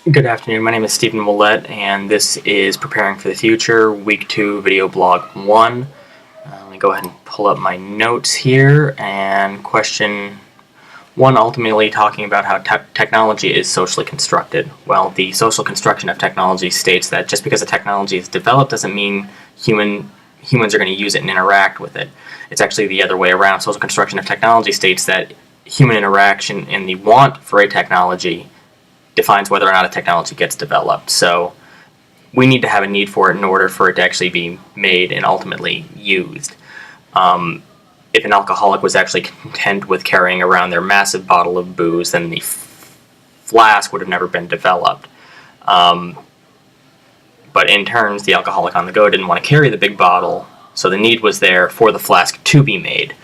Good afternoon, my name is Week2VideoBlog1Ouellette, and this is Preparing for the Future, Week 2 Video Blog 1. Let me go ahead and pull up my notes here, and question 1 ultimately talking about how technology is socially constructed. Well, the social construction of technology states that just because a technology is developed doesn't mean humans are going to use it and interact with it. It's actually the other way around. Social construction of technology states that human interaction and the want for a technology defines whether or not a technology gets developed. So we need to have a need for it in order for it to actually be made and ultimately used. If an alcoholic was actually content with carrying around their massive bottle of booze, then the flask would have never been developed. But in turns, the alcoholic on the go didn't want to carry the big bottle, so the need was there for the flask to be made.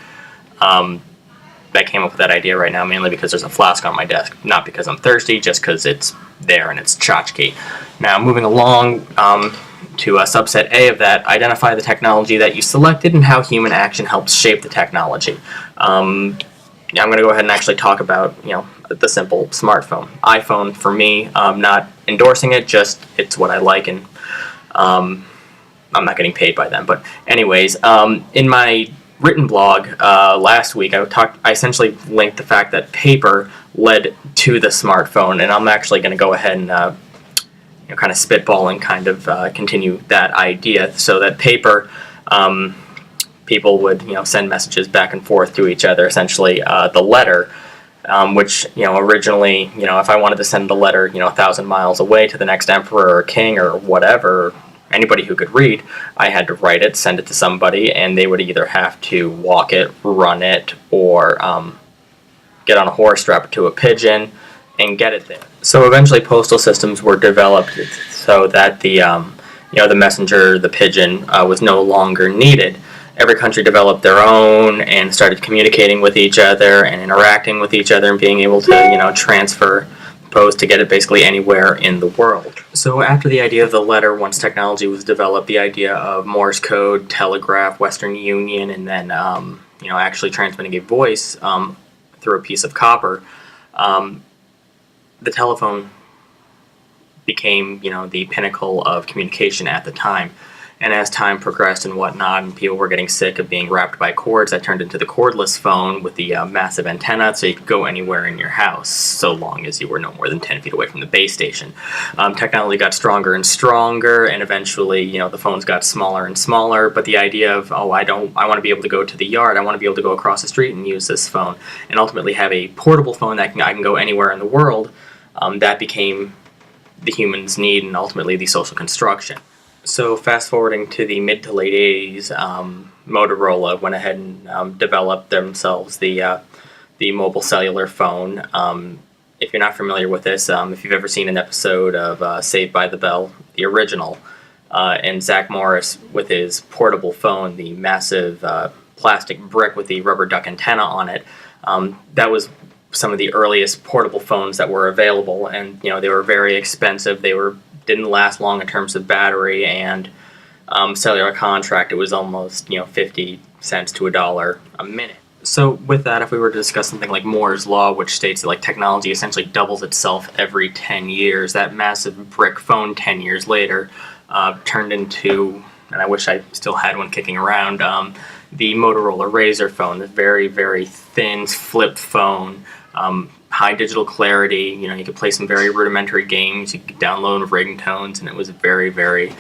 I came up with that idea right now mainly because there's a flask on my desk, not because I'm thirsty, just because it's there and it's tchotchke. Now, moving along to subset A of that, identify the technology that you selected and how human action helps shape the technology. I'm going to go ahead and actually talk about, the simple smartphone. iPhone, for me, not endorsing it, just it's what I like, and I'm not getting paid by them. But anyways, in my written blog last week, I essentially linked the fact that paper led to the smartphone, and I'm actually going to go ahead and kind of spitball and kind of continue that idea, so that paper, people would send messages back and forth to each other, essentially the letter, which originally, if I wanted to send the letter 1,000 miles away to the next emperor or king or whatever, anybody who could read, I had to write it, send it to somebody, and they would either have to walk it, run it, or get on a horse, strap it to a pigeon, and get it there. So eventually postal systems were developed so that the messenger, the pigeon, was no longer needed. Every country developed their own and started communicating with each other and interacting with each other and being able to transfer post to get it basically anywhere in the world. So after the idea of the letter, once technology was developed, the idea of Morse code, telegraph, Western Union, and then actually transmitting a voice through a piece of copper, the telephone became the pinnacle of communication at the time. And as time progressed and whatnot, and people were getting sick of being wrapped by cords, that turned into the cordless phone with the massive antenna, so you could go anywhere in your house, so long as you were no more than 10 feet away from the base station. Technology got stronger and stronger, and eventually, the phones got smaller and smaller, but the idea of, I want to be able to go to the yard, I want to be able to go across the street and use this phone, and ultimately have a portable phone that I can go anywhere in the world, that became the human's need and ultimately the social construction. So fast forwarding to the mid to late 80s, Motorola went ahead and developed themselves the mobile cellular phone. If you're not familiar with this, if you've ever seen an episode of Saved by the Bell, the original, and Zach Morris with his portable phone, the massive plastic brick with the rubber duck antenna on it, that was some of the earliest portable phones that were available, and they were very expensive. They didn't last long in terms of battery and cellular contract. It was almost 50 cents to $1 a minute. So with that, if we were to discuss something like Moore's Law, which states that technology essentially doubles itself every 10 years, that massive brick phone 10 years later turned into, and I wish I still had one kicking around, the Motorola Razr phone, the very, very thin flip phone, high digital clarity. You could play some very rudimentary games. You could download ringtones, and it was very, very,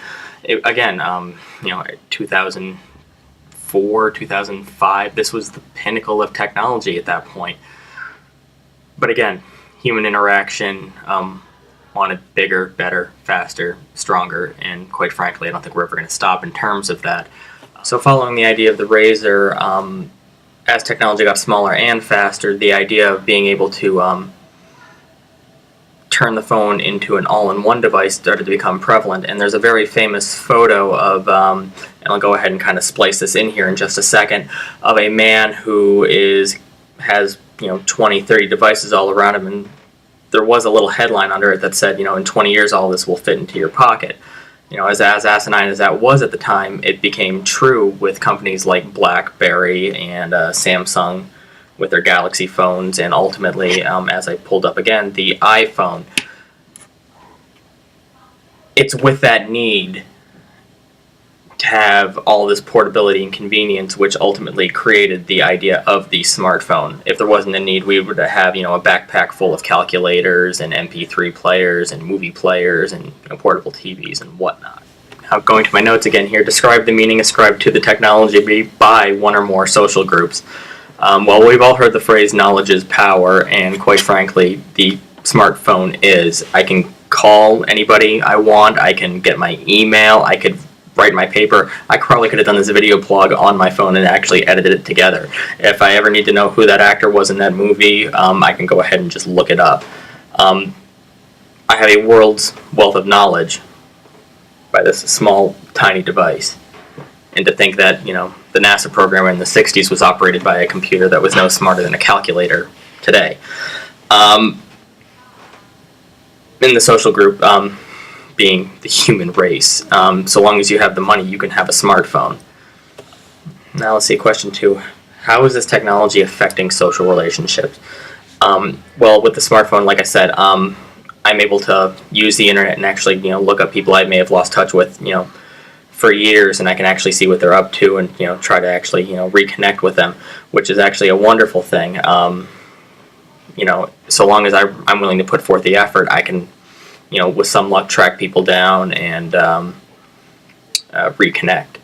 2004, 2005. This was the pinnacle of technology at that point. But again, human interaction wanted bigger, better, faster, stronger, and quite frankly, I don't think we're ever going to stop in terms of that. So following the idea of the Razr, as technology got smaller and faster, the idea of being able to turn the phone into an all-in-one device started to become prevalent. And there's a very famous photo of, and I'll go ahead and kind of splice this in here in just a second, of a man who has 20, 30 devices all around him, and there was a little headline under it that said, in 20 years all this will fit into your pocket. As asinine as that was at the time, it became true with companies like BlackBerry and Samsung with their Galaxy phones, and ultimately, as I pulled up again, the iPhone. it's with that need to have all this portability and convenience which ultimately created the idea of the smartphone. If there wasn't a need, we would have, a backpack full of calculators and MP3 players and movie players and portable TVs and whatnot. Now, going to my notes again here, describe the meaning ascribed to the technology by one or more social groups. Well, we've all heard the phrase knowledge is power, and quite frankly, the smartphone is. I can call anybody I want, I can get my email, I could write my paper. I probably could have done this video blog on my phone and actually edited it together. If I ever need to know who that actor was in that movie, I can go ahead and just look it up. I have a world's wealth of knowledge by this small, tiny device. And to think that, the NASA program in the 60s was operated by a computer that was no smarter than a calculator today. In the social group, being the human race, so long as you have the money, you can have a smartphone. Now let's see, question 2. How is this technology affecting social relationships? Well, with the smartphone, like I said, I'm able to use the internet and actually, look up people I may have lost touch with, for years, and I can actually see what they're up to and, try to actually, reconnect with them, which is actually a wonderful thing. So long as I'm willing to put forth the effort, I can, with some luck, track people down and reconnect.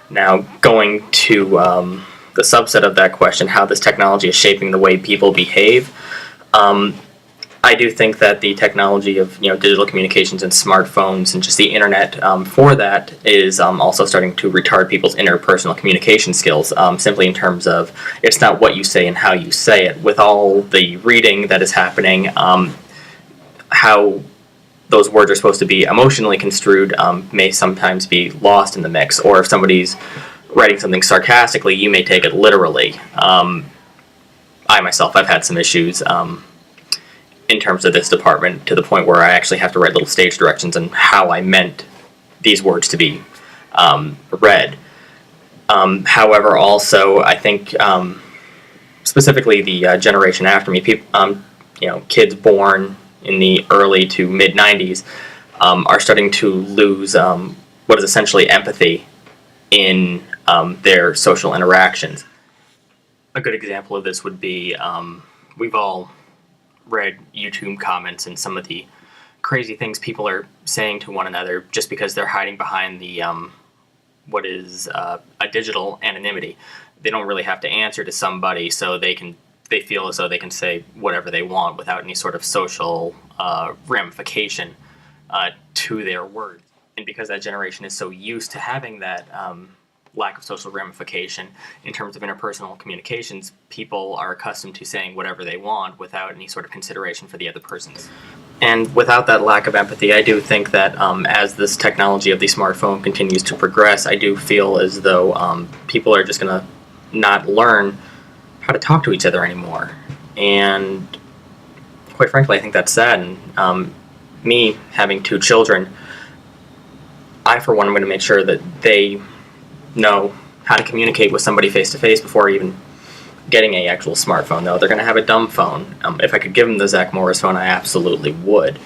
Now, going to the subset of that question, how this technology is shaping the way people behave, I do think that the technology of digital communications and smartphones and just the internet for that is also starting to retard people's interpersonal communication skills, simply in terms of it's not what you say and how you say it. With all the reading that is happening, how those words are supposed to be emotionally construed may sometimes be lost in the mix, or if somebody's writing something sarcastically, you may take it literally. I myself, I've had some issues in terms of this department, to the point where I actually have to write little stage directions on how I meant these words to be read. However, also, I think specifically the generation after me, kids born in the early to mid-90s are starting to lose what is essentially empathy in their social interactions. A good example of this would be, we've all read YouTube comments and some of the crazy things people are saying to one another just because they're hiding behind the what is a digital anonymity. They don't really have to answer to somebody, so they feel as though they can say whatever they want without any sort of social ramification to their words. And because that generation is so used to having that lack of social ramification in terms of interpersonal communications, people are accustomed to saying whatever they want without any sort of consideration for the other persons. And without that lack of empathy, I do think that as this technology of the smartphone continues to progress, I do feel as though people are just going to not learn how to talk to each other anymore. And quite frankly, I think that's sad. And me having 2 children, I for one am going to make sure that they know how to communicate with somebody face-to-face before even getting a actual smartphone. Though they're going to have a dumb phone. If I could give them the Zach Morris phone, I absolutely would.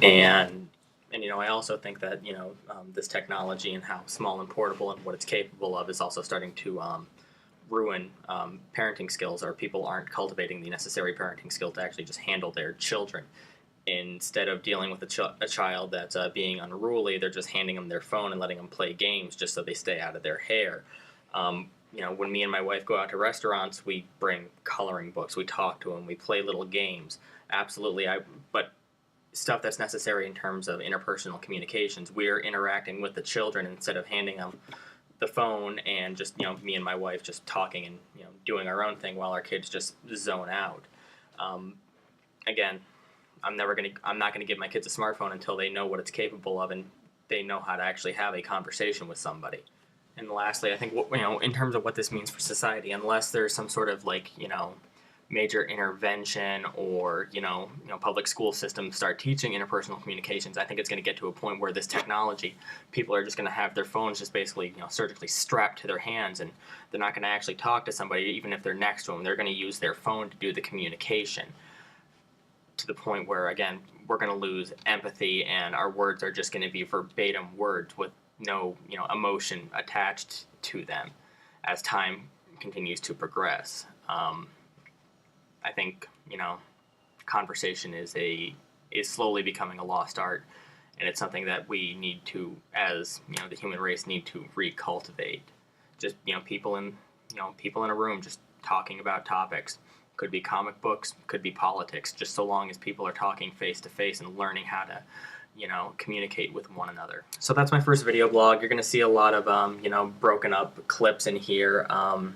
And I also think that this technology and how small and portable and what it's capable of is also starting to ruin parenting skills, or people aren't cultivating the necessary parenting skill to actually just handle their children. Instead of dealing with a child that's being unruly, they're just handing them their phone and letting them play games just so they stay out of their hair. When me and my wife go out to restaurants, we bring coloring books, we talk to them, we play little games. Absolutely, but stuff that's necessary in terms of interpersonal communications. We're interacting with the children instead of handing them the phone and just, me and my wife just talking and, doing our own thing while our kids just zone out. Again, I'm not gonna give my kids a smartphone until they know what it's capable of and they know how to actually have a conversation with somebody. And lastly, I think in terms of what this means for society, unless there's some sort of major intervention or public school systems start teaching interpersonal communications, I think it's going to get to a point where this technology, people are just going to have their phones just basically surgically strapped to their hands, and they're not going to actually talk to somebody even if they're next to them. They're going to use their phone to do the communication. to the point where, again, we're going to lose empathy and our words are just going to be verbatim words with no, emotion attached to them as time continues to progress. I think, conversation is slowly becoming a lost art, and it's something that we need to, as the human race, need to recultivate. Just people in a room just talking about topics. Could be comic books, could be politics, just so long as people are talking face to face and learning how to communicate with one another. So that's my first video blog. You're going to see a lot of broken up clips in here. I'm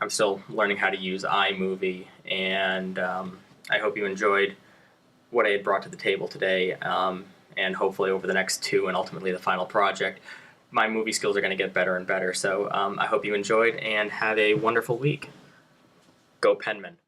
still learning how to use iMovie, and I hope you enjoyed what I had brought to the table today, and hopefully over the next 2 and ultimately the final project, my movie skills are going to get better and better. So I hope you enjoyed and have a wonderful week. Go Penman.